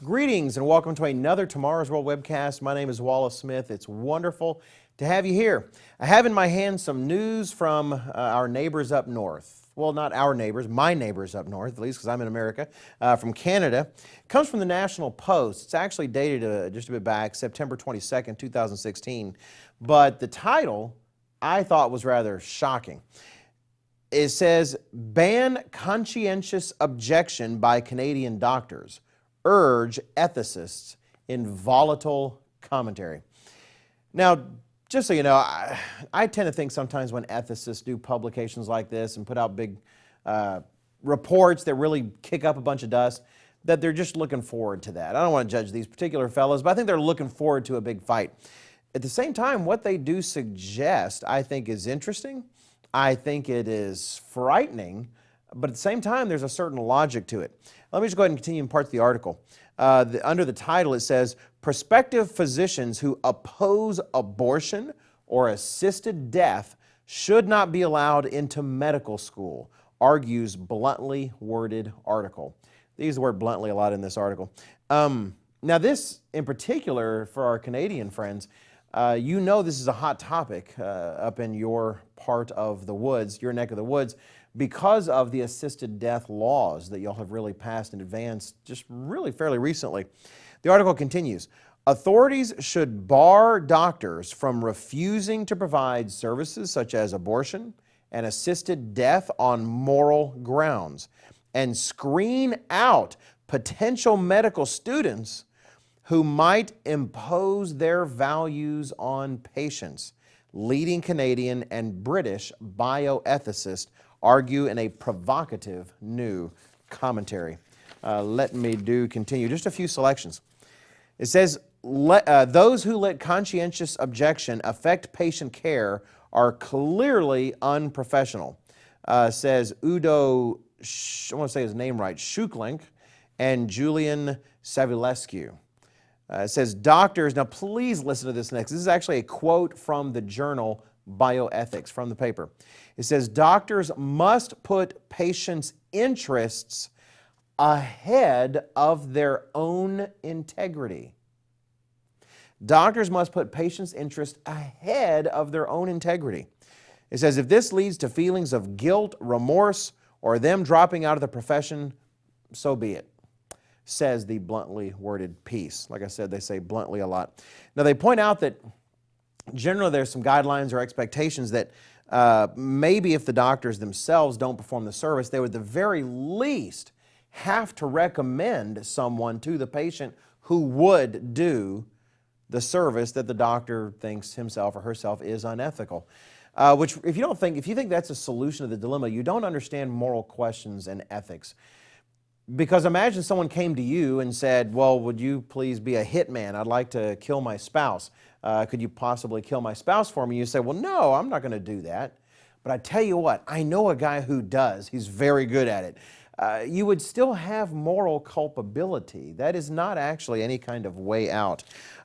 Greetings and welcome to another Tomorrow's World webcast. My name is Wallace Smith. It's wonderful to have you here. I have in my hand some news from our neighbors up north. Well, not our neighbors, my neighbors up north, at least because I'm in America, from Canada. It comes from the National Post. It's actually dated just a bit back, September 22nd, 2016. But the title I thought was rather shocking. It says, "Ban conscientious objection by Canadian doctors. Urge ethicists in volatile commentary." Now, just so you know, I tend to think sometimes when ethicists do publications like this and put out big reports that really kick up a bunch of dust, that they're just looking forward to that. I don't want to judge these particular fellows, but I think they're looking forward to a big fight. At the same time, what they do suggest, I think, is interesting. I think it is frightening, but at the same time, there's a certain logic to it. Let me just go ahead and continue in parts of the article. Under the title, it says, "Prospective physicians who oppose abortion or assisted death should not be allowed into medical school," argues bluntly worded article. They use the word bluntly a lot in this article. Now this, in particular, for our Canadian friends, you know this is a hot topic up in your part of the woods, your neck of the woods, because of the assisted death laws that y'all have really passed in advance just really fairly recently. The article continues, "Authorities should bar doctors from refusing to provide services such as abortion and assisted death on moral grounds and screen out potential medical students who might impose their values on patients," leading Canadian and British bioethicists argue in a provocative new commentary. Let me continue. Just a few selections. It says, "Those who let conscientious objection affect patient care are clearly unprofessional," says Udo, I want to say his name right, Schuklink and Julian Savulescu. It says, "Doctors," now please listen to this next. This is actually a quote from the journal Bioethics, from the paper. It says, "Doctors must put patients' interests ahead of their own integrity." Doctors must put patients' interests ahead of their own integrity. It says, "If this leads to feelings of guilt, remorse, or them dropping out of the profession, so be it," says the bluntly worded piece. Like I said, they say bluntly a lot. Now, they point out that generally there's some guidelines or expectations that maybe if the doctors themselves don't perform the service, they would at the very least have to recommend someone to the patient who would do the service that the doctor thinks himself or herself is unethical. Which, if you think that's a solution to the dilemma, you don't understand moral questions and ethics. Because imagine someone came to you and said, "Well, would you please be a hitman? I'd like to kill my spouse. Could you possibly kill my spouse for me?" You say, "Well, no, I'm not going to do that. But I tell you what, I know a guy who does. He's very good at it." You would still have moral culpability. That is not actually any kind of way out.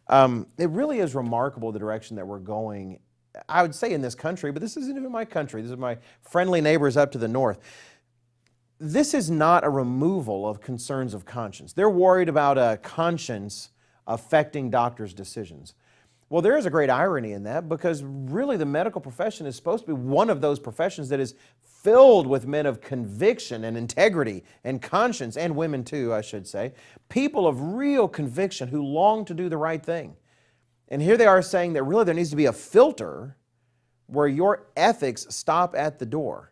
It really is remarkable the direction that we're going, I would say, in this country, but this isn't even my country. This is my friendly neighbors up to the north. This is not a removal of concerns of conscience. They're worried about a conscience affecting doctors' decisions. Well, there is a great irony in that, because really the medical profession is supposed to be one of those professions that is filled with men of conviction and integrity and conscience, and women too, I should say, people of real conviction who long to do the right thing. And here they are saying that really there needs to be a filter where your ethics stop at the door.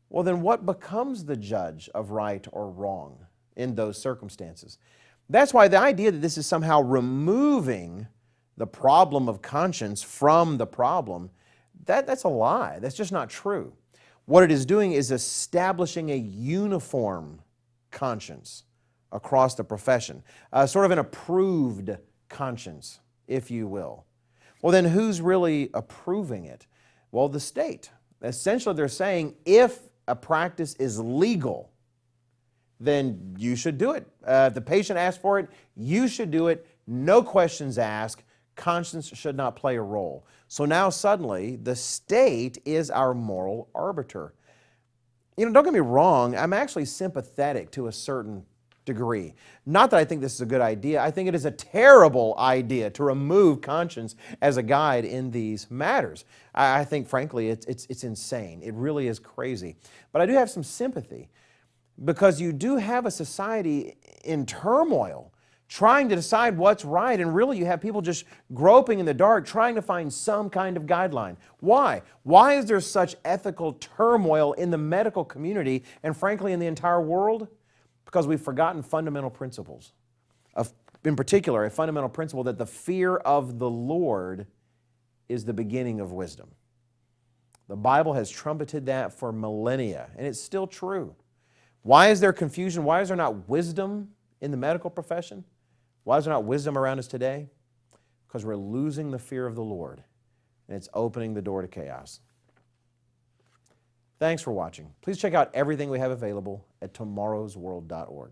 Well, then what becomes the judge of right or wrong in those circumstances? That's why the idea that this is somehow removing the problem of conscience from the problem, that's a lie. That's just not true. What it is doing is establishing a uniform conscience across the profession, sort of an approved conscience, if you will. Well, then who's really approving it? Well, the state. Essentially, they're saying if a practice is legal, then you should do it. If the patient asks for it, you should do it. No questions asked. Conscience should not play a role. So now suddenly the state is our moral arbiter. Don't get me wrong, I'm actually sympathetic to a certain degree. Not that I think this is a good idea. I think it is a terrible idea to remove conscience as a guide in these matters. I think, frankly, it's insane. It really is crazy. But I do have some sympathy because you do have a society in turmoil trying to decide what's right, and really you have people just groping in the dark trying to find some kind of guideline. Why? Why is there such ethical turmoil in the medical community and frankly in the entire world? Because we've forgotten fundamental principles. In particular, a fundamental principle that the fear of the Lord is the beginning of wisdom. The Bible has trumpeted that for millennia, and it's still true. Why is there confusion? Why is there not wisdom in the medical profession? Why is there not wisdom around us today? Because we're losing the fear of the Lord, and it's opening the door to chaos. Thanks for watching. Please check out everything we have available at tomorrowsworld.org.